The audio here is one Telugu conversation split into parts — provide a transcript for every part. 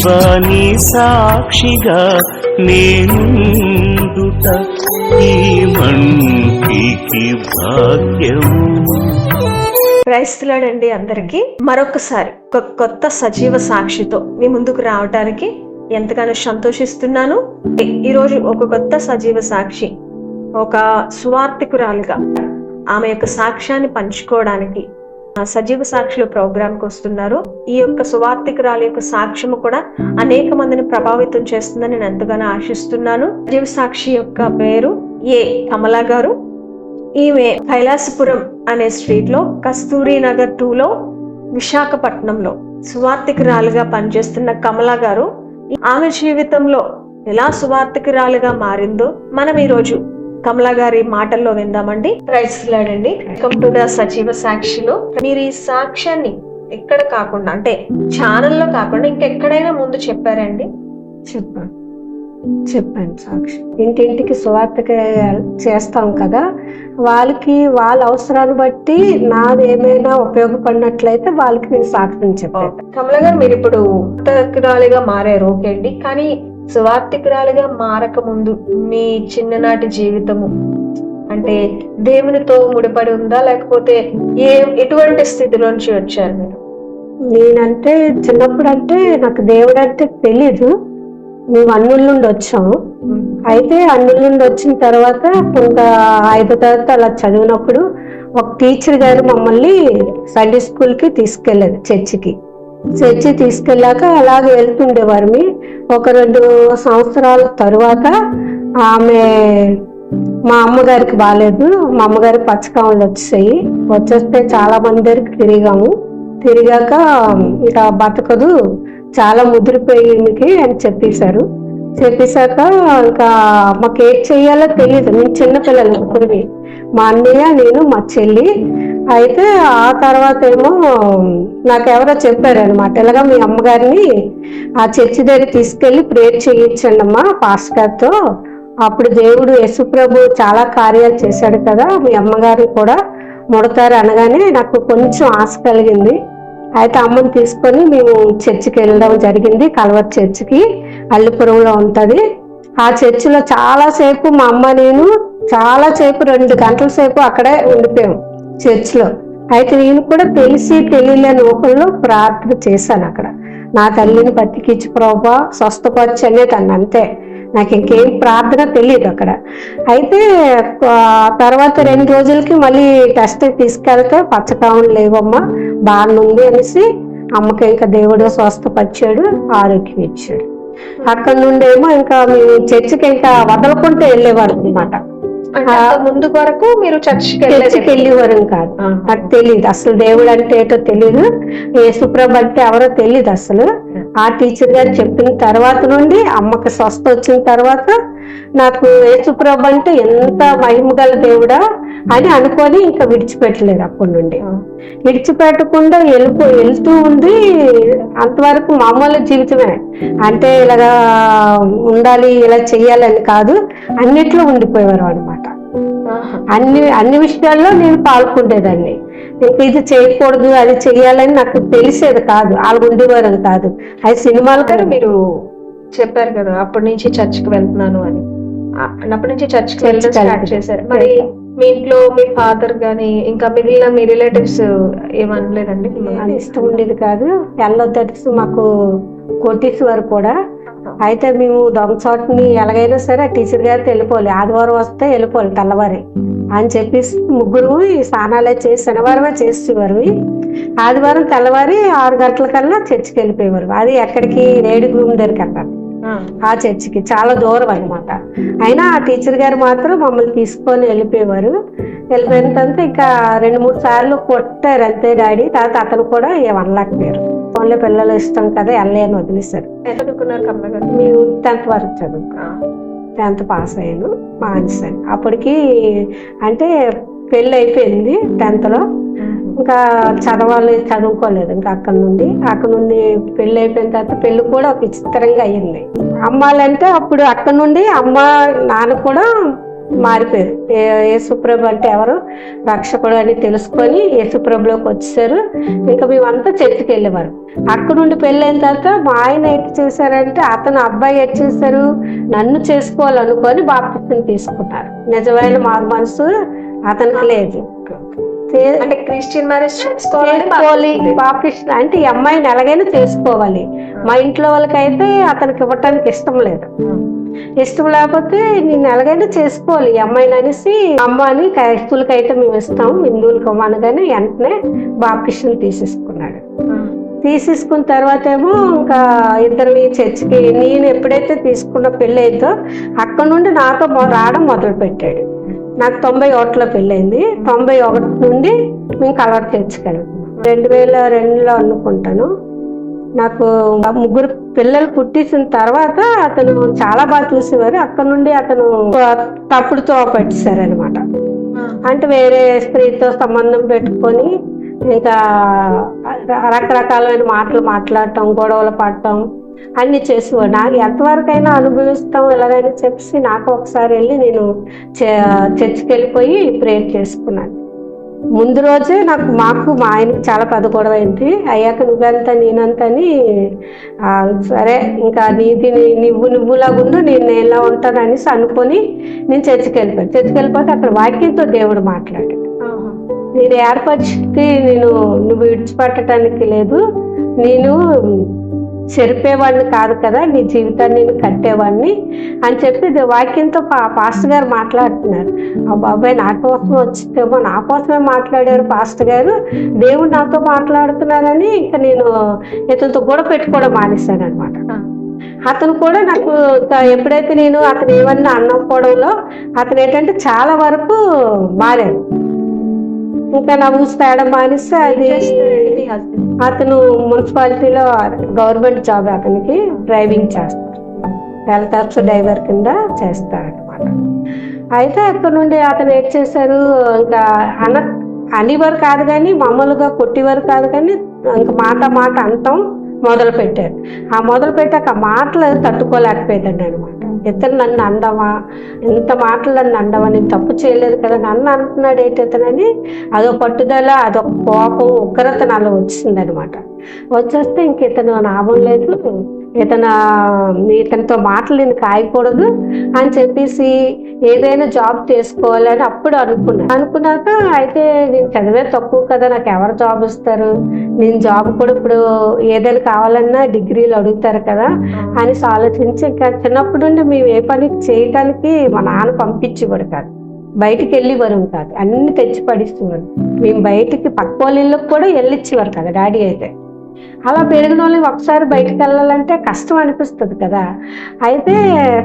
దేవా నీ సాక్షిగా నేనుండుట ఈ మంటికి భాగ్యము. క్రైస్తవులండి అందరికీ మరొకసారి ఒక కొత్త సజీవ సాక్షితో మీ ముందుకు రావడానికి ఎంతగానో సంతోషిస్తున్నాను. ఈరోజు ఒక కొత్త సజీవ సాక్షి, ఒక సువార్తికురాలుగా ఆమె యొక్క సాక్ష్యాన్ని పంచుకోవడానికి సజీవ సాక్షుల ప్రోగ్రాంకి వస్తున్నారు. ఈ యొక్క సువార్తికురాలు యొక్క సాక్ష్యము కూడా అనేక మందిని ప్రభావితం చేస్తుందని నేను ఎంతగానో ఆశిస్తున్నాను. సజీవ సాక్షి యొక్క పేరు ఏ కమలా గారు. ఈమె కైలాసపురం అనే స్ట్రీట్ లో కస్తూరి నగర్ 2లో విశాఖపట్నంలో సువార్తికురాలుగా పనిచేస్తున్న కమలా గారు ఆమె జీవితంలో ఎలా సువార్తికురాలుగా మారిందో మనం ఈరోజు కమలా గారి మాటల్లో విందామండి. ప్రైజ్లాడండి. వెల్కమ్ టు ద సజీవ సాక్షిలో. మీరు ఈ సాక్ష్యాన్ని ఎక్కడ కాకుండా అంటే ఛానల్లో కాకుండా ఇంకెక్కడైనా ముందు చెప్పారండి? చెప్పాను సాక్షి. ఇంటింటికి సువార్త చేస్తాం కదా, వాళ్ళ అవసరాన్ని బట్టి నాది ఏమైనా ఉపయోగపడినట్లయితే వాళ్ళకి నేను సాక్ష్యం చెప్పాను. కమలా గారు, మీరు ఇప్పుడు సువార్తికురాలుగా మారారు, ఓకే అండి. కానీ సువార్తికురాలుగా మారక ముందు మీ చిన్ననాటి జీవితము అంటే దేవునితో ముడిపడి ఉందా, లేకపోతే ఎటువంటి స్థితిలోంచి వచ్చారు మీరు? నేనంటే చిన్నప్పుడు అంటే నాకు దేవుడు అంటే తెలీదు. మేము అన్నుల నుండి వచ్చాము. అయితే అన్నుల నుండి వచ్చిన తర్వాత కొంత 5వ తరగతి అలా చదివినప్పుడు ఒక టీచర్ గారు మమ్మల్ని సండే స్కూల్కి తీసుకెళ్ళేది, చర్చికి తీసుకెళ్ళాక అలాగే వెళ్తుండేవారు. ఒక 2 సంవత్సరాల తరువాత ఆమె మా అమ్మగారికి బాగాలేదు. మా అమ్మగారికి పచ్చకాములు వచ్చేస్తే చాలా మంది దగ్గరికి తిరిగాక ఇంకా బతకదు, చాలా ముదిరిపోయింది అని చెప్పేశాక ఇంకా మాకు ఏం చెయ్యాలో తెలియదు. మేము చిన్నపిల్లలు ఇప్పుడువి, మా అన్నయ్య, నేను, మా చెల్లి. అయితే ఆ తర్వాత ఏమో నాకెవరో చెప్పారనమాట, ఇలాగా మీ అమ్మగారిని ఆ చర్చి దగ్గర తీసుకెళ్ళి ప్రేయర్ చేయించండి అమ్మా పాస్టర్ గారితో, అప్పుడు దేవుడు యేసుప్రభు చాలా కార్యాలు చేశాడు కదా, మీ అమ్మగారిని కూడా ముడతారు అనగానే నాకు కొంచెం ఆశ కలిగింది. అయితే అమ్మని తీసుకొని మేము చర్చికి వెళ్ళడం జరిగింది. కల్వర్ చర్చికి, అల్లిపురంలో ఉంటుంది. ఆ చర్చిలో చాలాసేపు మా అమ్మ నేను చాలాసేపు 2 గంటల సేపు అక్కడే ఉండిపోయాం చర్చిలో. అయితే నేను కూడా తెలియలేని ఊహల్లో ప్రార్థన చేశాను అక్కడ. నా తల్లిని బతికించి ప్రభా స్వస్థపరచు అనేది అంతే, నాకు ఇంకేం ప్రార్థన తెలియదు అక్కడ. అయితే తర్వాత 2 రోజులకి మళ్ళీ టెస్ట్ తీసుకెళ్తే పచ్చకాములు లేవమ్మా, బాగుంది అనేసి అమ్మకి ఇంకా దేవుడు స్వస్థపరిచాడు, ఆరోగ్యం ఇచ్చాడు. అక్కడ నుండేమో ఇంకా మేము చర్చికి ఇంకా వదలకుంటే వెళ్ళేవారు అనమాట. ముందు వరకు మీరు చర్చికి వెళ్ళేవారు కాదు, నాకు తెలియదు అసలు దేవుడు అంటే ఏటో తెలియదు, యేసుప్రభు అంటే ఎవరో తెలియదు అసలు. ఆ టీచర్ గారు చెప్పిన తర్వాత నుండి అమ్మకి స్వస్థ వచ్చిన తర్వాత నాకు యేసుప్రభు అంటే ఎంత మహిమగల దేవుడా అని అనుకొని ఇంకా విడిచిపెట్టలేదు. అప్పటి నుండి విడిచిపెట్టకుండా వెళ్తూ ఉంది. అంతవరకు మామూలు జీవితమే, అంటే ఇలాగా ఉండాలి ఇలా చెయ్యాలని కాదు, అన్నిట్లో ఉండిపోయేవారు అనమాట. అన్ని విషయాల్లో నేను పాల్గొండేదాన్ని. ఇది చేయకూడదు అది చెయ్యాలని నాకు తెలిసేది కాదు, వాళ్ళు ఉండేవారు కాదు. అది సినిమాలు కదా మీరు చెప్పారు కదా అప్పటి నుంచి చర్చికి వెళ్తున్నాను అని, అప్పటి నుంచి చర్చికి వెళ్ళడం స్టార్ట్ చేశారు. మరి మీ ఇంట్లో మీ ఫాదర్ గాని ఇంకా మిగిలిన మీ రిలేటివ్స్ ఏమనలేదండి? ఇష్టం ఉండేది కాదు. ఎల్లొద్దటి మాకు కొట్టేసేవారు కూడా. అయితే మేము దొంగచోటని ఎలాగైనా సరే టీచర్ గారితో వెళ్ళిపోవాలి, ఆదివారం వస్తే వెళ్ళిపోవాలి తెల్లవారి అని చెప్పేసి ముగ్గురు స్నానాలే చేసి శనివారమే చేసేవారు. ఆదివారం తెల్లవారి 6 గంటల కల్లా చర్చికి వెళ్ళిపోయేవారు. అది ఎక్కడికి రేడి రూమ్ దగ్గరికి వెళ్ళాలి, ఆ చర్చికి చాలా దూరం అనమాట. అయినా ఆ టీచర్ గారు మాత్రం మమ్మల్ని తీసుకొని వెళ్ళిపోయేవారు. వెళ్ళిపోయిన తర్వాత ఇంకా 2-3 సార్లు కొట్టారు అంతే డాడీ. తర్వాత అతను కూడా ఏమనలేకపోయారు. ఫోన్లో పిల్లలు ఇష్టం కదా వెళ్ళే అని వదిలేశారు. మేము 10th వరకు చదువుకున్నాం. 10th పాస్ అయ్యాను, మానేశాను. అప్పటికి అంటే పెళ్ళి అయిపోయింది 10th లో. ఇంకా చదువుకోలేదు. ఇంకా అక్కడ నుండి పెళ్లి అయిపోయిన తర్వాత పెళ్లి కూడా ఒక విచిత్రంగా అయ్యింది. అమ్మాలంటే అప్పుడు అక్కడ నుండి అమ్మ నాన్న కూడా మారిపోయారు. యేసుప్రభు అంటే ఎవరు, రక్షకుడు అని తెలుసుకొని యేసుప్రభులోకి వచ్చేసారు. ఇంకా మేమంతా చర్చికి వెళ్ళేవారు. అక్కడ నుండి పెళ్ళైన తర్వాత మా ఆయన ఎటు చేశారంటే, అతను అబ్బాయి ఎటు చేశారు, నన్ను చేసుకోవాలనుకొని బాప్తిసం తీసుకున్నారు. నిజమైన మారు మనసు అతనికి లేదు. అంటే క్రిస్టియన్ మ్యారేజ్ చేసుకోవాలి, బాప్టిస్ట్ అంటే ఈ అమ్మాయిని ఎలాగైనా చేసుకోవాలి. మా ఇంట్లో వాళ్ళకైతే అతనికి ఇవ్వటానికి ఇష్టం లేదు. ఇష్టం లేకపోతే నేను ఎలాగైనా చేసుకోవాలి ఈ అమ్మాయిని అనేసి, అమ్మాయిని క్రైస్తవులకి అయితే మేము ఇస్తాం, హిందువులకి ఇవ్వనగానే వెంటనే బాప్టిస్ట్ని తీసేసుకున్నాడు. తీసేసుకున్న తర్వాత ఏమో ఇంకా ఇద్దరిని చర్చికి, నేను ఎప్పుడైతే తీసుకున్న పెళ్ళి అయిందో అక్కడ నుండి నాతో రావడం మొదలు పెట్టాడు. నాకు 91లో పెళ్ళైంది. 91 నుండి మేము కలవర చర్చికెళ్ళాం. 2002లో అనుకుంటాను. నాకు 3 పిల్లలు పుట్టేసిన తర్వాత అతను చాలా బాగా చూసేవారు. అక్కడ నుండి అతను తప్పుడుతో పెట్టేశారనమాట. అంటే వేరే స్త్రీతో సంబంధం పెట్టుకొని ఇంకా రకరకాలైన మాటలు మాట్లాడటం, గొడవలు పడటం అన్ని చేసేవాడు. నాకు ఎంతవరకైనా అనుభవిస్తాం ఎలాగైనా చెప్పేసి నాకు ఒకసారి వెళ్ళి నేను చర్చికి వెళ్ళిపోయి ప్రేయర్ చేసుకున్నాను. ముందు రోజే మాకు మా ఆయనకి చాలా పెద్ద గొడవ అయింది. అయ్యాక నువ్వెంత నేనంత అని, సరే ఇంకా నువ్వులాగుండు, నేను ఎలా ఉంటాను అనేసి అనుకొని నేను చర్చికి వెళ్ళిపోయాను. చర్చికి వెళ్ళిపోతే అక్కడ వాక్యంతో దేవుడు మాట్లాడాడు. నేను ఏర్పరిచి నువ్వు విడిచిపెట్టడానికి లేదు, నేను చెరిపేవాడిని కాదు కదా, నీ జీవితాన్ని నేను కట్టేవాడిని అని చెప్పి వాక్యంతో పాస్టర్ గారు మాట్లాడుతున్నారు. ఆ బాబాయ్ నా కోసం వచ్చితేమో, నా కోసమే మాట్లాడారు పాస్టర్ గారు, దేవుడు నాతో మాట్లాడుతున్నారని ఇంకా నేను ఇతనితో కూడా పెట్టుకోవడం మానేశాను అనమాట. అతను కూడా నాకు ఎప్పుడైతే నేను అతను ఏమన్నా అన్నపోవడంలో అతను ఏంటంటే చాలా వరకు మారాడు. ఇంకా నా ఊసి తేడం మానేస్తే అది అతను మున్సిపాలిటీలో గవర్నమెంట్ జాబ్, అతనికి డ్రైవింగ్ చేస్తారు, హెల్త్ డ్రైవర్ కింద చేస్తారనమాట. అయితే అక్కడ నుండి అతను ఏం చేశారు, ఇంకా అనేవారు కాదు కానీ, మామూలుగా కొట్టేవారు కాదు కానీ, ఇంకా మాట అంటాం మొదలు పెట్టారు. ఆ మొదలు పెట్టాక మాటలు తట్టుకోలేకపోయిందండి అనమాట. ఇతను నన్ను అండవా, ఎంత మాటలు నన్ను అండవా, నేను తప్పు చేయలేదు కదా, నన్ను అంటున్నాడు ఏంటి ఇతనని అదొక పట్టుదల, అదొక కోపం, ఉగ్రత నాలో వచ్చింది అనమాట. వచ్చేస్తే ఇంక ఇతను లాభం లేదు, ఇతనితో మాటలు నేను కాయకూడదు అని చెప్పేసి ఏదైనా జాబ్ చేసుకోవాలని అప్పుడు అనుకున్నాక, అయితే నేను చదివే తక్కువ కదా, నాకు ఎవరు జాబ్ ఇస్తారు, నేను జాబ్ కూడా ఇప్పుడు ఏదైనా కావాలన్నా డిగ్రీలు అడుగుతారు కదా అనేసి ఆలోచించి, ఇంకా చిన్నప్పటి నుండి మేము ఏ పని చేయటానికి మా నాన్న పంపించేవాడు కాదు, బయటికి వెళ్ళేవారు కాదు, అన్ని తెచ్చి పడిస్తేవారు. మేము బయటికి పక్క వాళ్ళ ఇళ్ళకి కూడా వెళ్ళిచ్చేవారు కదా డాడీ అయితే. అలా పెరిగిన వాళ్ళని ఒకసారి బయటకు వెళ్ళాలంటే కష్టం అనిపిస్తుంది కదా, అయితే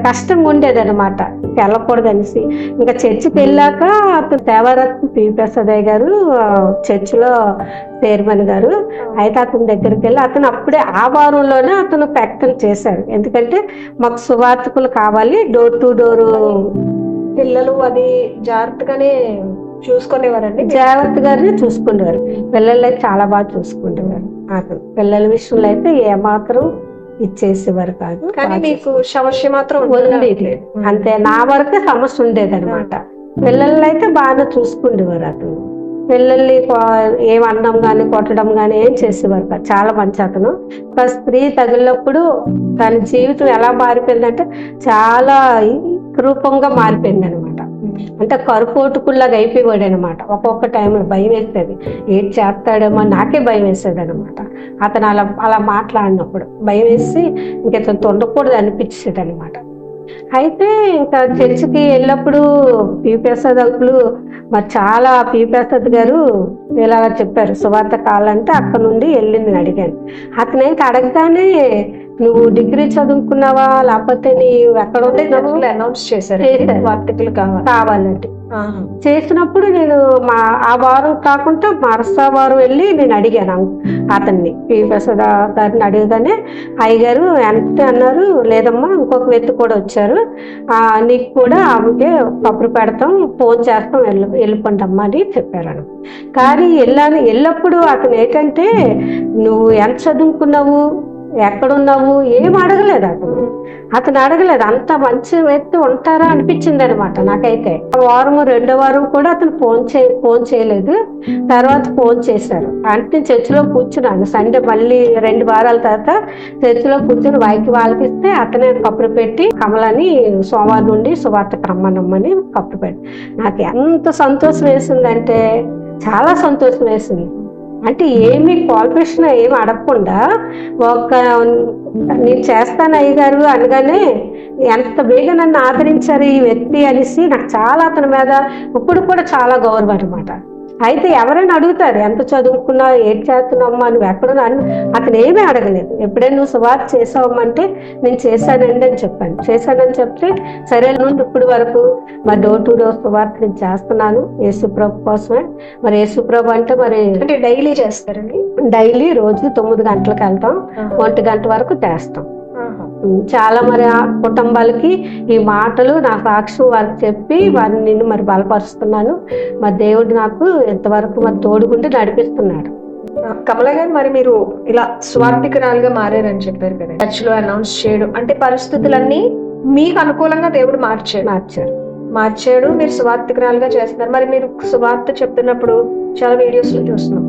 కష్టంగా ఉండేది అనమాట వెళ్ళకూడదు అనేసి. ఇంకా చర్చికి వెళ్ళాక అతను దేవరత్న పీపీఎస్ఐ గారు చర్చిలో చైర్మన్ గారు, అయితే అతని దగ్గరికి వెళ్ళి అతను అప్పుడే ఆ వారంలోనే అతను ప్రకటన చేశాడు. ఎందుకంటే మాకు సువార్తకులు కావాలి, డోర్ టు డోర్ పిల్లలు అది జాగ్రత్తగానే చూసుకునేవారండి, జాగ్రత్తగానే చూసుకునేవారు. పిల్లలు చాలా బాగా చూసుకునేవారు. అతను పిల్లల విషయంలో అయితే ఏమాత్రం ఇచ్చేసేవారు కాదు. కానీ మీకు సమస్య మాత్రం ఉండేది అంతే, నా వరకే సమస్య ఉండేది అనమాట. పిల్లల్ని అయితే బాగా చూసుకునేవారు. అతను పిల్లల్ని ఏమనడం కానీ కొట్టడం కానీ ఏం చేసేవారు కాదు, చాలా మంచి అతను. ఒక స్త్రీ తగిలినప్పుడు తన జీవితం ఎలా మారిపోయిందంటే చాలా రూపంగా మారిపోయింది అనమాట. అంటే కరుకోటుకుల్లాగా అయిపోయాడు అనమాట. ఒక్కొక్క టైంలో భయం వేసేది, ఏం చేస్తాడేమో నాకే భయం వేసేది అనమాట. అతను అలా మాట్లాడినప్పుడు భయం వేసి ఇంకెతను తొండకూడదు అనిపించేది అనమాట. అయితే ఇంకా చర్చికి వెళ్ళినప్పుడు పీపీఎస్ఐ అంకులు మరి చాలా పీపీఎస్ఐ గారు ఇలా చెప్పారు, సువార్త కావాలంటే అక్కడ నుండి వెళ్ళింది నేను అడిగాను. అతనైతే అడగగానే నువ్వు డిగ్రీ చదువుకున్నావా లేకపోతే నీవు ఎక్కడ అనౌన్స్ చేశారు వార్తకులు కావాలంటే చేసినప్పుడు నేను ఆ వారం కాకుండా మరుసటి వారం వెళ్ళి నేను అడిగాను అతన్ని, పీపీఎస్ఐ గారిని అడిగగానే అయ్యగారు ఎంత అన్నారు, లేదమ్మా ఇంకొక వ్యక్తి కూడా వచ్చారు, నీకు కూడా ఆమెకే కబురు పెడతాం, ఫోన్ చేస్తాం, వెళ్ళిపోండి అమ్మా అని చెప్పారు. కానీ వెళ్ళప్పుడు అతను ఏంటంటే నువ్వు ఎంత చదువుకున్నావు, ఎక్కడున్నావు ఏం అడగలేదు అతను అడగలేదు. అంత మంచి వ్యక్తి ఉంటారా అనిపించింది అనమాట నాకైతే. వారం రెండో వారం కూడా అతను ఫోన్ చేయలేదు. తర్వాత ఫోన్ చేశారు. అంటే చర్చిలో కూర్చున్నాను సండే, మళ్ళీ 2 వారాల తర్వాత చర్చిలో కూర్చొని వాయికి వాళ్ళకిస్తే అతనే కప్పులు పెట్టి కమలని సోమవారం నుండి సువార్తకు రమ్మనమ్మని కప్పులు పెట్టి, నాకు ఎంత సంతోషం వేసిందంటే చాలా సంతోషం వేసింది. అంటే ఏమి క్వాలిఫికేషన్ ఏమి అడగకుండా నేను చేస్తాను అయ్యగారు అనగానే ఎంత బేగా నన్ను ఆదరించారు ఈ వ్యక్తి అనేసి నాకు చాలా అతని మీద ఇప్పుడు కూడా చాలా గౌరవం అనమాట. అయితే ఎవరైనా అడుగుతారు ఎంత చదువుకున్నా ఏం చేస్తున్నామ్మా నువ్వు ఎక్కడున్నా, అతను ఏమీ అడగలేదు. ఎప్పుడైనా నువ్వు సువార్త చేసావమ్మంటే నేను చేశానండి అని చెప్పాను. చేశానని చెప్తే సరే నుండి ఇప్పుడు వరకు మరి డోర్ టు డోర్ సువార్త నేను చేస్తున్నాను యేసుప్రభు కోసమే. మరి యేసుప్రభు అంటే డైలీ చేస్తారండి? డైలీ రోజు 9 గంటలకు వెళ్తాం, 1 గంట వరకు చేస్తాం. చాలా మరి ఆ కుటుంబాలకి ఈ మాటలు నా సాక్ష్యం వారికి చెప్పి వారిని నేను మరి బలపరుస్తున్నాను. మరి దేవుడు నాకు ఎంతవరకు మరి తోడుకుంటే నడిపిస్తున్నాడు. కమల గారు, మరి మీరు ఇలా స్వార్థికురాలుగా మారారని చెప్పారు కదా, చర్చిలో అనౌన్స్ చేయడం అంటే పరిస్థితులన్నీ మీకు అనుకూలంగా దేవుడు మార్చాడు. మీరు స్వార్థికురాలుగా చేస్తున్నారు. మరి మీరు స్వార్థ చెప్తున్నప్పుడు చాలా వీడియోస్ లో చూస్తున్నాం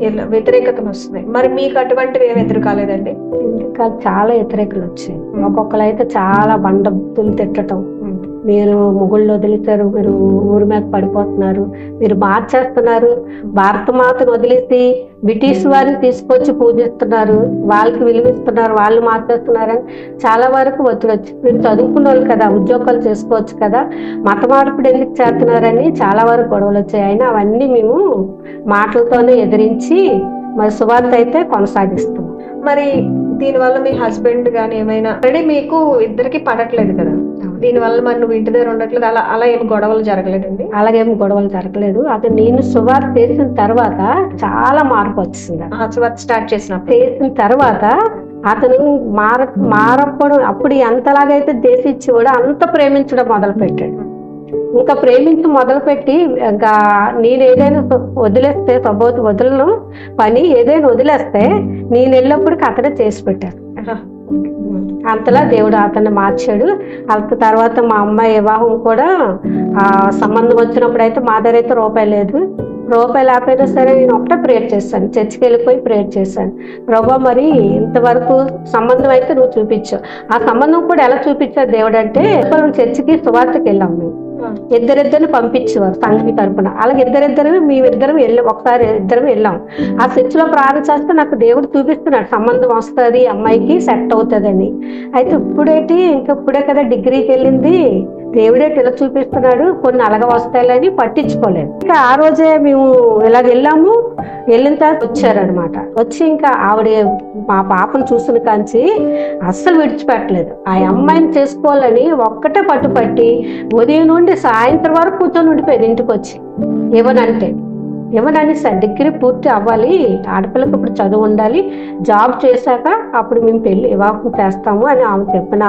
ఇలా వ్యతిరేకతలు వస్తున్నాయి. మరి మీకు అటువంటివి ఏమి ఎదురు కాలేదండి? ఇంకా చాలా వ్యతిరేకలు వచ్చాయి. ఒక్కొక్కరు అయితే చాలా బండబుద్ధులు తిట్టడం, మీరు మొగుళ్ళు వదిలేశారు, మీరు ఊరి మీద పడిపోతున్నారు, మీరు మార్చేస్తున్నారు, భారత మాతను వదిలేసి బ్రిటిష్ వారిని తీసుకొచ్చి పూజిస్తున్నారు, వాళ్ళకి విలువిస్తున్నారు, వాళ్ళు మార్చేస్తున్నారని చాలా వరకు వచ్చి మీరు చదువుకున్న వాళ్ళు కదా, ఉద్యోగాలు చేసుకోవచ్చు కదా, మత మార్పిడి ఎందుకు చేస్తున్నారని చాలా వరకు గొడవలు వచ్చాయి. అయినా అవన్నీ మేము మాటలతోనే ఎదిరించి మరి సువార్త అయితే కొనసాగిస్తాం. మరి దీనివల్ల మీ హస్బెండ్ గానీ ఏమైనా మీకు ఇద్దరికి పడట్లేదు కదా, దీనివల్ల మరి నువ్వు ఇంటి దగ్గర ఉండట్లేదు, అలా ఏమి గొడవలు జరగలేదండి? అలాగేమి గొడవలు జరగలేదు. అది నేను సువార్త చేసిన తర్వాత చాలా మార్పు వచ్చింది. సువార్త స్టార్ట్ చేసిన తర్వాత అతను మారకపోవడం, అప్పుడు ఎంతలాగైతే దేశిచ్చి కూడా అంత ప్రేమించడం మొదలు పెట్టాడు. ఇంకా ప్రేమించి మొదలుపెట్టి ఇంకా నేను ఏదైనా వదిలేస్తే వదలను పని ఏదైనా వదిలేస్తే నేను వెళ్ళినప్పటికి అతనే చేసి పెట్టారు. అంతలా దేవుడు అతన్ని మార్చాడు. అంత తర్వాత మా అమ్మాయి వివాహం కూడా ఆ సంబంధం వచ్చినప్పుడు అయితే మా దగ్గర అయితే రూపాయి లేదు. రూపాయి లేకపోయినా సరే నేను ఒకటే ప్రేయర్ చేశాను, చర్చికి వెళ్ళిపోయి ప్రేయర్ చేశాను. ప్రభా మరి ఇంతవరకు సంబంధం అయితే నువ్వు చూపించావు. ఆ సంబంధం కూడా ఎలా చూపించావు దేవుడు అంటే, చర్చికి సువార్తకి వెళ్ళాం మేము, ఇద్దరిద్దరిని పంపించేవారు సంఘి తరపున. అలాగే మేమిద్దరం ఒకసారి ఇద్దరం వెళ్ళాం. ఆ చర్చిలో ప్రార్థన చేస్తే నాకు దేవుడు చూపిస్తున్నాడు సంబంధం వస్తుంది, అమ్మాయికి సెట్ అవుతుందని. అయితే ఇప్పుడే కదా డిగ్రీకి వెళ్ళింది, దేవుడే ఇలా చూపిస్తున్నాడు, కొన్ని అలాగ వస్తాయని పట్టించుకోలేదు. ఇంకా ఆ రోజే మేము ఇలా వెళ్ళిన తర్వాత వచ్చారనమాట. వచ్చి ఇంకా ఆవిడ మా పాపను చూసిన కాంచి అస్సలు విడిచిపెట్టలేదు. ఆ అమ్మాయిని చేసుకోవాలని ఒక్కటే పట్టుపట్టి ఉదయం నుండి సాయంత్రం వరకు కూర్చొని ఉండిపోయేది. ఇంటికి వచ్చి ఏమనని సార్ డిగ్రీ పూర్తి అవ్వాలి, ఆడపిల్లకి ఇప్పుడు చదువు ఉండాలి, జాబ్ చేశాక అప్పుడు మేము వివాహం చేస్తాము అని ఆమె చెప్పిన,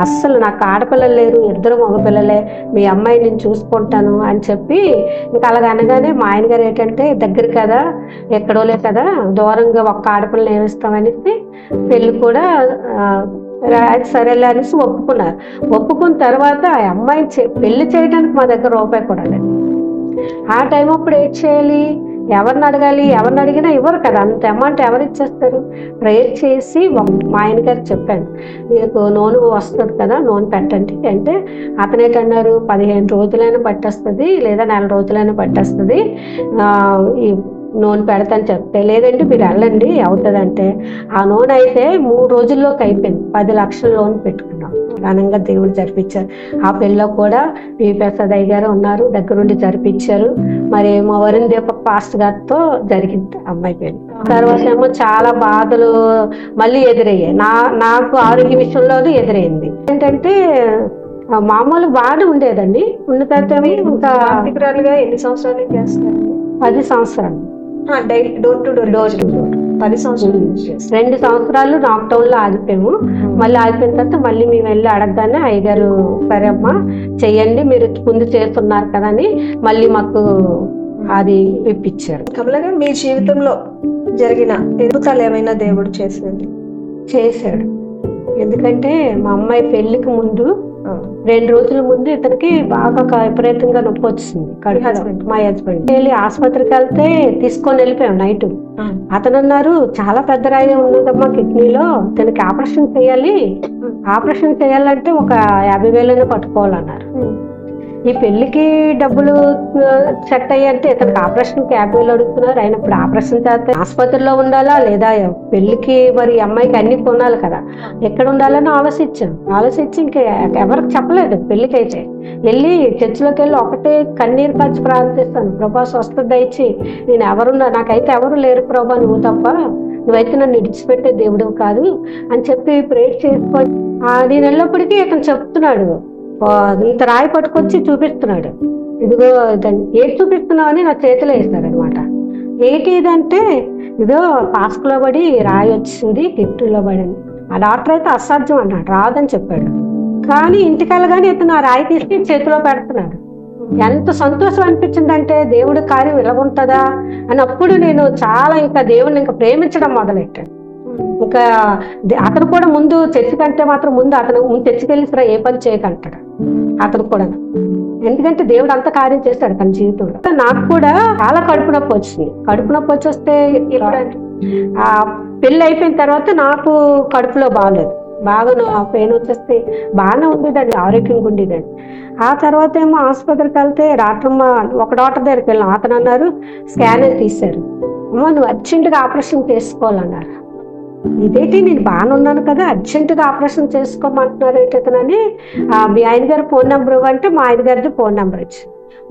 అస్సలు నాకు ఆడపిల్లలు లేరు, 2 మగపిల్లలే, మీ అమ్మాయి నేను చూసుకుంటాను అని చెప్పి ఇంకా అలాగనగానే మా ఆయన గారు ఏంటంటే దగ్గర కదా, ఎక్కడోలే కదా, దూరంగా ఒక్క ఆడపిల్లని ఏమిస్తామనేసి పెళ్ళి కూడా సరేలే అనేసి ఒప్పుకున్నారు. ఒప్పుకున్న తర్వాత ఆ అమ్మాయిని పెళ్లి చేయడానికి మా దగ్గర రూపాయి కూడా లేదు. ఆ టైం అప్పుడు ఏం చేయాలి, ఎవరిని అడగాలి, ఎవరిని అడిగినా ఇవ్వరు కదా, అంత అమౌంట్ ఎవరు ఇచ్చేస్తారు. ప్రేయర్ చేసి మా ఆయన గారికి చెప్పాను, మీకు నూనె వస్తుంది కదా, నూనె పెట్టండి అంటే అతనేటన్నారు 15 రోజులైనా పట్టేస్తుంది లేదా 4 రోజులైనా పట్టేస్తుంది, ఈ నూనె పెడతాను చెప్తే, లేదండి మీరు వెళ్ళండి అవుతుందంటే ఆ నూనె అయితే 3 రోజుల్లోకి అయిపోయింది. 10 లక్షల లోన్ పెట్టుకున్నాం. ఘనంగా దేవుడు జరిపించారు. ఆ పెళ్ళిలో కూడా ప్రసాద్ అయ్య గారు ఉన్నారు, దగ్గరుండి జరిపించారు. మరి మా వరుణ్ దీపక్ పాస్టర్ గారితో జరిగింది అమ్మాయి పెళ్ళి. తర్వాత ఏమో చాలా బాధలు మళ్ళీ ఎదురయ్యాయి. నాకు ఆరోగ్య విషయంలోనూ ఎదురైంది. ఏంటంటే మామూలు బాధ ఉండేదండి. ఉన్న తర్వాత ఇంకా ఎన్ని సంవత్సరాలు చేస్తారు? 10 సంవత్సరాలు డోర్ టు డోర్ 10 సంవత్సరాలు. 2 సంవత్సరాలు లాక్డౌన్ లో ఆగిపోయాము. మళ్ళీ ఆగిపోయిన తర్వాత మళ్ళీ మేము వెళ్ళి అడగగానే అయ్యగారు సరే అమ్మా చెయ్యండి, మీరు ముందు చేస్తున్నారు కదా అని మళ్ళీ మాకు అది ఇప్పించారు. కమల గారు, మీ జీవితంలో జరిగిన అద్భుతాలు ఏమైనా దేవుడు చేసింది? చేశాడు. ఎందుకంటే మా అమ్మాయి పెళ్లికి ముందు 2 రోజుల ముందు ఇతనికి బాగా విపరీతంగా నొప్పి వచ్చింది కడుపులో. మా హస్బెండ్ వెళ్ళి ఆసుపత్రికి వెళ్తే తీసుకొని వెళ్ళిపోయాం నైట్. అతను అన్నారు చాలా పెద్ద రాయి ఉన్నదమ్మా కిడ్నీలో, దానికి ఆపరేషన్ చేయాలి, ఆపరేషన్ చేయాలంటే ఒక 50,000 పట్టుకోవాలన్నారు. ఈ పెళ్లికి డబ్బులు సెట్ అయ్యంటే ఇతనికి ఆపరేషన్కి 50,000 అడుగుతున్నారు. అయినప్పుడు ఆపరేషన్ చేస్తే ఆసుపత్రిలో ఉండాలా లేదా పెళ్లికి మరి అమ్మాయికి అన్ని కొనాలి కదా, ఎక్కడ ఉండాలని ఆలోచించి ఇంకా ఎవరికి చెప్పలేదు. పెళ్లికి అయితే వెళ్ళి చర్చిలోకి వెళ్ళి ఒకటే కన్నీరు పచ్చి ప్రార్థిస్తాను, ప్రభా స్వస్థత దయచి, నేను ఎవరున్నా, నాకైతే ఎవరు లేరు ప్రభా, నువ్వు తప్ప, నువ్వైతే నన్ను ఇడిచిపెట్టే దేవుడు కాదు అని చెప్పి ప్రేర్ చేసుకొని నేను వెళ్ళినప్పటికీ ఇతను చెప్తున్నాడు, ఇంత రాయి పట్టుకొచ్చి చూపిస్తున్నాడు, ఇదిగో దాన్ని ఏది చూపిస్తున్నావు అని నా చేతిలో వేస్తాడు అనమాట. ఏంటి ఇదంటే ఇదో పాస్కులో పడి రాయి వచ్చింది, కిట్టులో పడింది. ఆ డాక్టర్ అయితే అసాధ్యం అన్నాడు, రాదని చెప్పాడు. కానీ ఇంటికెళ్ళగానే ఇతను ఆ రాయి తీసుకుని చేతిలో పెడుతున్నాడు. ఎంత సంతోషం అనిపించిందంటే దేవుడి కార్యం ఇలాగుంటుందా అని అప్పుడు నేను చాలా ఇంకా దేవుడిని ఇంకా ప్రేమించడం మొదలెట్టాను. ఇంకా అతను కూడా ముందు చర్చి కంటే మాత్రం ముందు అతను చర్చికి వెళ్ళిసరా ఏ పని చేయకంటాడు అతను కూడా. ఎందుకంటే దేవుడు అంత కార్యం చేస్తాడు తన జీవితంలో. నాకు కూడా చాలా కడుపు నొప్పి వచ్చింది. కడుపు నొప్పి వచ్చేస్తే ఆ పెళ్ళి అయిపోయిన తర్వాత నాకు కడుపులో బాగాలేదు, బాగా పెయిన్ వచ్చేస్తే బాగానే ఉండేదండి, ఆరోగ్యంగా ఉండేదండి. ఆ తర్వాత ఏమో ఆసుపత్రికి వెళ్తే ఒక డాక్టర్ దగ్గరికి వెళ్ళాం. అతను అన్నారు స్కాన్ తీశారు, అమ్మ నువ్వు అర్జెంటుగా ఆపరేషన్ చేసుకోవాలన్నారు. ఇదేంటి నేను బాగానే ఉన్నాను కదా, అర్జెంటుగా ఆపరేషన్ చేసుకోమంటున్నారు ఏంటని మీ ఆయన గారి ఫోన్ నెంబర్ ఇవ్వంటే మా ఆయన గారిది ఫోన్ నెంబర్ ఇచ్చి,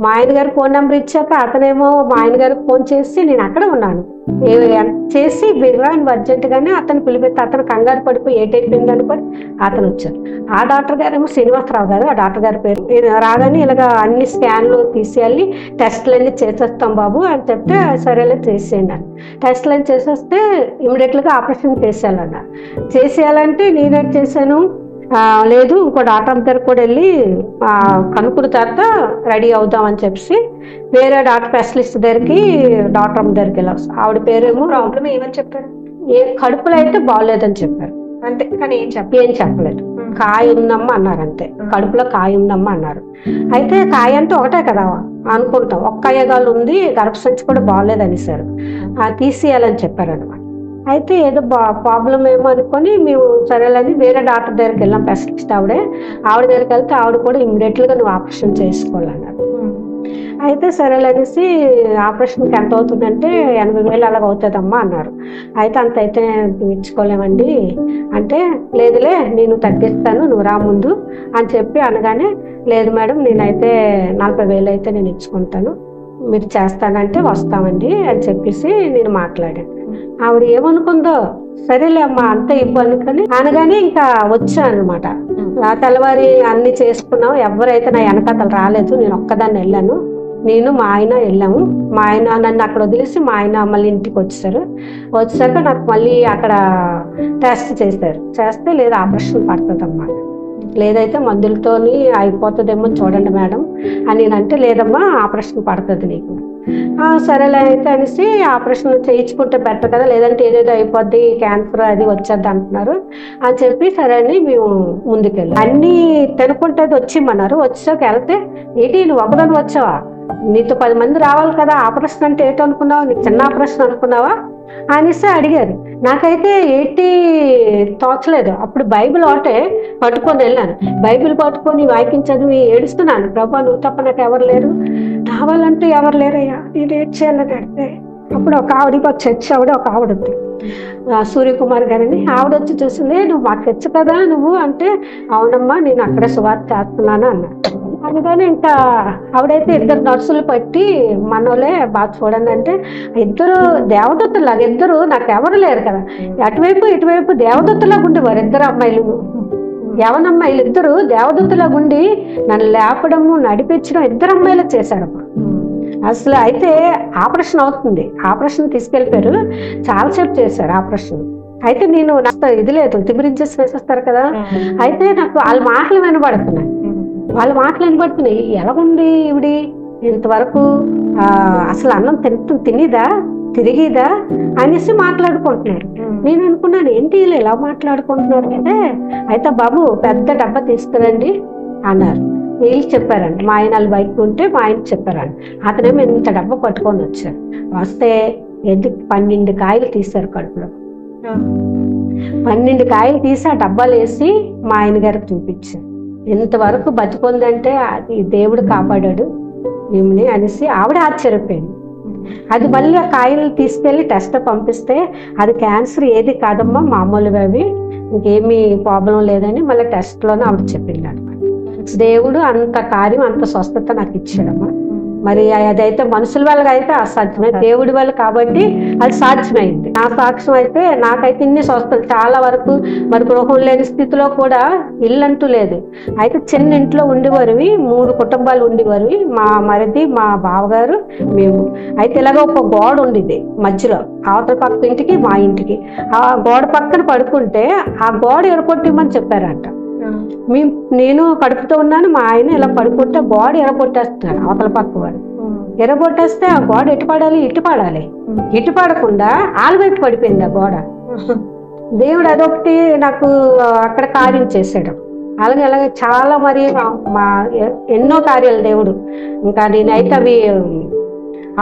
మా ఆయన గారి ఫోన్ నెంబర్ ఇచ్చాక అతనేమో మా ఆయన గారికి ఫోన్ చేసి నేను అక్కడ ఉన్నాను చేసి నువ్వు అర్జెంటుగానే అతను పిలిపెత్తే అతను కంగారు పడిపోయి ఏటైపోయింది అనుకొని అతను వచ్చారు. ఆ డాక్టర్ గారు ఏమో శ్రీనివాసరావు గారు, ఆ డాక్టర్ గారి పేరు. రాగానే ఇలాగ అన్ని స్కాన్లు తీసేయాలి, టెస్టులన్నీ చేసేస్తాం బాబు అని చెప్తే సరేలే చేసేయండి అని. టెస్టులన్నీ చేసేస్తే ఇమీడియట్గా ఆపరేషన్ చేసేయాలంటే నేనేం చేశాను, లేదు ఇంకో డాక్టర్ దగ్గర కూడా వెళ్ళి కనుక్కున్న తర్వాత రెడీ అవుదామని చెప్పి వేరే డాక్టర్ స్పెషలిస్ట్ దగ్గరికి డాక్టర్ దగ్గరికి వెళ్ళాం. ఆవిడ పేరేమో ప్రాబ్లం ఏమని చెప్పారు, కడుపులో అయితే బాగోలేదని చెప్పారు అంతే, కానీ ఏం చెప్పలేదు. కాయ ఉందమ్మా అన్నారు, అంతే కడుపులో కాయ ఉందమ్మా అన్నారు. అయితే కాయ అంటే ఒకటే కదా అనుకుంటాం, ఒక్క కాయగాలు ఉంది, గర్భసంచి కూడా బాగోలేదని సార్ తీసేయాలని చెప్పారు అనమాట. అయితే ఏదో ప్రాబ్లం ఏమో అనుకొని మేము సరేలని వేరే డాక్టర్ దగ్గరికి వెళ్ళాం, స్పెషలిస్ట్ ఆవిడ దగ్గరికి వెళ్తే ఆవిడ కూడా ఇమ్మీడియట్గా నువ్వు ఆపరేషన్ చేసుకోవాలన్నారు. అయితే సరేలనేసి ఆపరేషన్కి ఎంత అవుతుందంటే 80,000 అలాగ అవుతుందమ్మా అన్నారు. అయితే అంత అయితే ఇచ్చుకోలేమండి అంటే, లేదులే నేను తగ్గిస్తాను నువ్వు రా ముందు అని చెప్పి అనగానే, లేదు మేడం నేనైతే 40,000 అయితే నేను ఇచ్చుకుంటాను, మీరు చేస్తానంటే వస్తామండి అని చెప్పేసి నేను మాట్లాడాను. ఆవిడ ఏమనుకుందో సరేలే అమ్మా అంత ఇబ్బంది కానీ అనగానే ఇంకా వచ్చాను అనమాట. తెల్లవారి అన్ని చేసుకున్నాం, ఎవరైతే నా వెనకాతలు రాలేదు, నేను ఒక్కదాన్ని వెళ్ళాను, నేను మా ఆయన వెళ్ళాము. మా ఆయన నన్ను అక్కడ వదిలేసి మా ఆయన మళ్ళీ ఇంటికి వచ్చాక నాకు మళ్ళీ అక్కడ టెస్ట్ చేస్తే లేదు ఆపరేషన్ పడుతుందమ్మా, లేదైతే మందులతోని అయిపోతుందేమో చూడండి మేడం అని నేనంటే, లేదమ్మా ఆపరేషన్ పడుతుంది నీకు. సరేలే అయితే అనేసి ఆపరేషన్ చేయించుకుంటే బెటర్ కదా, లేదంటే ఏదేదో అయిపోద్ది, క్యాన్సర్ అది వచ్చేద్ది అంటున్నారు అని చెప్పి సరే అని మేము ముందుకెళ్ళాం. అన్నీ తినుకుంటే వచ్చిమ్మన్నారు. వచ్చాక వెళ్తే ఏంటి నువ్వు ఒకదాన్ని వచ్చావా, నీతో 10 మంది రావాలి కదా, ఆపరేషన్ అంటే ఏంటో అనుకున్నావా, నీకు చిన్న ఆపరేషన్ అనుకున్నావా అనేసి అడిగారు. నాకైతే తోచలేదు. అప్పుడు బైబిల్ ఒకటే పట్టుకొని వెళ్ళాను, బైబిల్ పట్టుకొని వాక్యం చదివి ఏడుస్తున్నాను, ప్రభా నువ్వు తప్ప నాకు ఎవరు లేరు, రావాలంటే ఎవరు లేరయ్యా, నేను ఏడ్ చేయాలని అడిగితే అప్పుడు ఒక ఆవిడ చర్చ్ ఒక ఆవిడ ఉంది, సూర్యకుమార్ గారని, ఆవిడ వచ్చి చూసింది, నువ్వు మాకు చర్చ్ కదా నువ్వు అంటే, అవునమ్మా నేను అక్కడే సువార్త చేస్తున్నాను అన్నా. అందుకని ఇంకా ఆవిడైతే 2 నర్సులు పట్టి మనోలే బాగా చూడండి అంటే, ఇద్దరు దేవదత్తులాగా, ఇద్దరు నాకు ఎవరు లేరు కదా, అటువైపు ఇటువైపు దేవదత్తులాగా ఉండేవారు 2 అమ్మాయిలు, యవనమ్మాయిలు 2 దేవదత్తులాగా ఉండి నన్ను లేపడము నడిపించడం 2 అమ్మాయిలు చేశారమ్మా. అసలు అయితే ఆపరేషన్ అవుతుంది, ఆపరేషన్ తీసుకెళ్ళిపోయారు, చాలాసేపు చేశారు ఆపరేషన్. అయితే నేను ఇది లేదు తిమిరించేసి వేసేస్తారు కదా, అయితే నాకు వాళ్ళ మాటలు వినబడుతున్నాయి, ఎలాగుంది ఇవిడి ఇంతవరకు అసలు అన్నం తినిదా, తిరిగిదా అనేసి మాట్లాడుకుంటున్నారు. నేను అనుకున్నాను ఏంటి వీళ్ళు ఎలా మాట్లాడుకుంటున్నారు అంటే, అయితే బాబు పెద్ద డబ్బా తీసుకురండి అన్నారు. వీళ్ళు చెప్పారండి, మా ఆయన బయట ఉంటే మా ఆయన చెప్పారండి. అతనేమో ఇంత డబ్బా పట్టుకొని వచ్చారు. వస్తే 12 కాయలు తీశారు కడుపులో. 12 కాయలు తీసి ఆ డబ్బాలు వేసి మా ఆయన గారికి చూపించారు. ఇంతవరకు బతికొందంటే అది దేవుడు కాపాడాడు మిమ్మల్ని అనేసి ఆవిడ ఆశ్చర్యపోయింది. అది మళ్ళీ ఆ కాయలు తీసుకెళ్లి టెస్ట్ పంపిస్తే అది క్యాన్సర్ ఏది కాదమ్మా, మామూలుగా అవి, ఇంకేమీ ప్రాబ్లం లేదని మళ్ళీ టెస్ట్లోనే ఆవిడ చెప్పింది అనమాట. దేవుడు అంత కార్యం, అంత స్వస్థత నాకు ఇచ్చాడమ్మా. మరి అదైతే మనుషుల వాళ్ళకి అయితే అసాధ్యమే, దేవుడి వాళ్ళు కాబట్టి అది సాధ్యమైంది. నా సాక్ష్యం అయితే నాకైతే ఇన్ని స్వస్థతలు చాలా వరకు. మరి గృహం లేని స్థితిలో కూడా ఇల్లు అంటూ లేదు. అయితే చిన్న ఇంట్లో ఉండేవారివి, 3 కుటుంబాలు ఉండేవారివి, మా మరిది, మా బావగారు, మేము. అయితే ఇలాగ ఒక గోడ ఉండేది మధ్యలో, అవతల పక్క ఇంటికి మా ఇంటికి. ఆ గోడ పక్కన పడుకుంటే ఆ గోడ ఎరగొట్టమని చెప్పారంట. నేను కడుపుతో ఉన్నాను, మా ఆయన ఇలా పడుకుంటే గోడ ఎరగొట్టేస్తున్నాడు అవతల పక్క వాడు. ఎరగొట్టేస్తే ఆ గోడ ఎటు పడాలి, ఇటు పడాలి. ఇటు పడకుండా ఆలవైపు పడిపోయింది ఆ గోడ. దేవుడు అదొకటి నాకు అక్కడ కార్యం చేశాడు. అలాగే చాలా మరి మా ఎన్నో కార్యాలు దేవుడు. ఇంకా నేనైతే అవి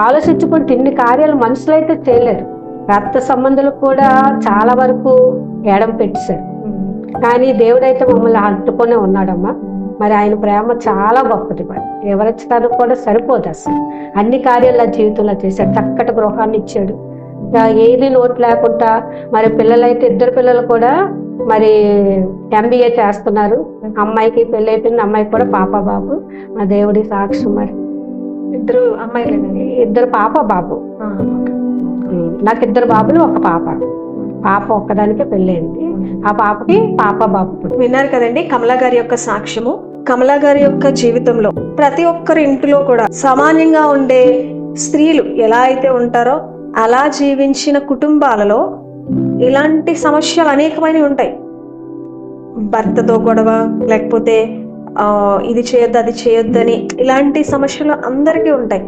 ఆలోచించుకుంటే ఇన్ని కార్యాలు మనుషులైతే చేయలేరు. రక్త సంబంధులకు కూడా చాలా వరకు ఏడం పెట్టేశారు. కానీ దేవుడైతే మమ్మల్ని హత్తుకొనే ఉన్నాడమ్మా. మరి ఆయన ప్రేమ చాలా గొప్పది. మరి ఎవరిస్తాను కూడా సరిపోదు అసలు. అన్ని కార్యాలు నా జీవితంలో చేశాడు. చక్కటి గృహాన్ని ఇచ్చాడు, ఏది నోటు లేకుండా. మరి పిల్లలైతే 2 పిల్లలు కూడా మరి MBA చేస్తున్నారు. అమ్మాయికి పెళ్ళి అయిపోయింది, అమ్మాయికి కూడా పాప బాబు. మా దేవుడి సాక్ష్యం. మరి 2 అమ్మాయిలేనండి? 2 పాప బాబు. నాకు 2 బాబులు, 1 పాప. పాప ఒక్కదానికే పెళ్ళైంది. ఆ పాపకి పాప బాబు. విన్నారు కదండి కమలా గారి యొక్క సాక్ష్యము. కమలా గారి యొక్క జీవితంలో ప్రతి ఒక్కరి ఇంటిలో కూడా సామాన్యంగా ఉండే స్త్రీలు ఎలా అయితే ఉంటారో అలా జీవించిన కుటుంబాలలో ఇలాంటి సమస్యలు అనేకమైనవి ఉంటాయి. భర్తతో గొడవ, లేకపోతే ఇది చేయొద్దు అది చేయొద్దని, ఇలాంటి సమస్యలు అందరికీ ఉంటాయి.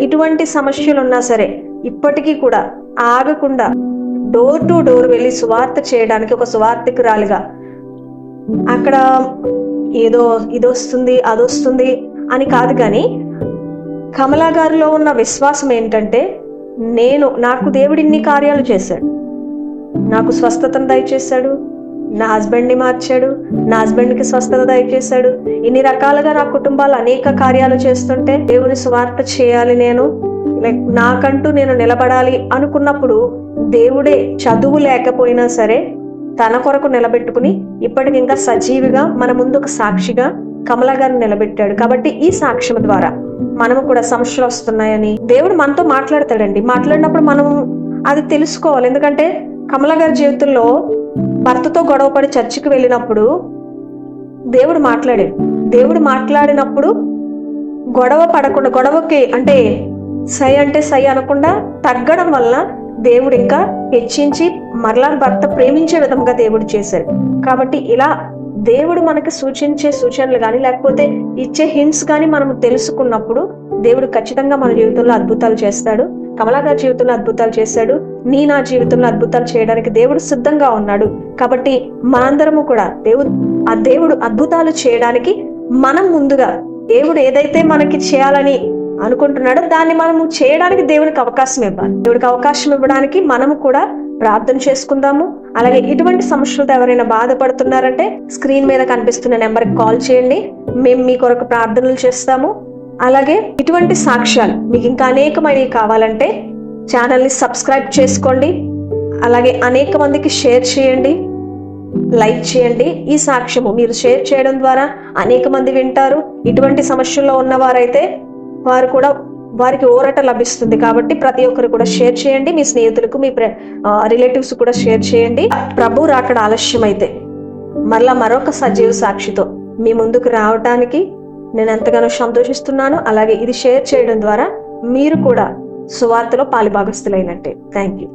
ఇటువంటి సమస్యలు ఉన్నా సరే ఇప్పటికీ కూడా ఆగకుండా డోర్ టు డోర్ వెళ్ళి సువార్త చేయడానికి ఒక సువార్తికురాలిగా, అక్కడ ఏదో ఇదొస్తుంది అదొస్తుంది అని కాదు, కానీ కమలా గారిలో ఉన్న విశ్వాసం ఏంటంటే, నాకు దేవుడు ఇన్ని కార్యాలు చేశాడు, నాకు స్వస్థతను దయచేశాడు, నా హస్బెండ్ని మార్చాడు, నా హస్బెండ్కి స్వస్థత దయచేశాడు, ఇన్ని రకాలుగా నా కుటుంబాలు అనేక కార్యాలు చేస్తుంటే దేవుని సువార్త చేయాలి, నాకంటూ నేను నిలబడాలి అనుకున్నప్పుడు దేవుడే చదువు లేకపోయినా సరే తన కొరకు నిలబెట్టుకుని ఇప్పటికి ఇంకా సజీవిగా మన ముందు ఒక సాక్షిగా కమలా గారిని నిలబెట్టాడు. కాబట్టి ఈ సాక్ష్యం ద్వారా మనము కూడా సమస్యలు వస్తున్నాయని దేవుడు మనతో మాట్లాడతాడండి. మాట్లాడినప్పుడు మనం అది తెలుసుకోవాలి. ఎందుకంటే కమలా గారి జీవితంలో భర్తతో గొడవపడి చర్చికి వెళ్ళినప్పుడు దేవుడు మాట్లాడినప్పుడు గొడవ పడకుండా, గొడవకి అంటే సై అనకుండా తగ్గడం వల్ల దేవుడు ఇంకా హెచ్చించి మరలా భర్త ప్రేమించే విధంగా దేవుడు చేశాడు. కాబట్టి ఇలా దేవుడు మనకి సూచించే సూచనలు కానీ లేకపోతే ఇచ్చే హింట్స్ కానీ మనం తెలుసుకున్నప్పుడు దేవుడు ఖచ్చితంగా మన జీవితంలో అద్భుతాలు చేస్తాడు. కమలా గారి జీవితంలో అద్భుతాలు చేశాడు. నా జీవితంలో అద్భుతాలు చేయడానికి దేవుడు సిద్ధంగా ఉన్నాడు. కాబట్టి మనందరము కూడా దేవుడు అద్భుతాలు చేయడానికి మనం ముందుగా దేవుడు ఏదైతే మనకి చేయాలని అనుకుంటున్నాడో దాన్ని మనము చేయడానికి దేవుడికి అవకాశం ఇవ్వాలి. దేవుడికి అవకాశం ఇవ్వడానికి మనము కూడా ప్రార్థన చేసుకుందాము. అలాగే ఇటువంటి సమస్యలతో ఎవరైనా బాధపడుతున్నారంటే స్క్రీన్ మీద కనిపిస్తున్న నెంబర్కి కాల్ చేయండి, మేము మీ కొరకు ప్రార్థనలు చేస్తాము. అలాగే ఇటువంటి సాక్ష్యాలు మీకు ఇంకా అనేకమైనవి కావాలంటే ఛానల్ని సబ్స్క్రైబ్ చేసుకోండి. అలాగే అనేక మందికి షేర్ చేయండి, లైక్ చేయండి. ఈ సాక్ష్యము మీరు షేర్ చేయడం ద్వారా అనేక మంది వింటారు. ఇటువంటి సమస్యల్లో ఉన్నవారైతే వారికి ఊరట లభిస్తుంది. కాబట్టి ప్రతి ఒక్కరు కూడా షేర్ చేయండి. మీ స్నేహితులకు, మీ రిలేటివ్స్ కూడా షేర్ చేయండి. ప్రభు రాకడ ఆలస్యం అయితే మరొక సజీవ సాక్షితో మీ ముందుకు రావడానికి నేను ఎంతగానో సంతోషిస్తున్నాను. అలాగే ఇది షేర్ చేయడం ద్వారా మీరు కూడా సువార్తలో పాలుభాగస్తులైనట్టే. Thank you.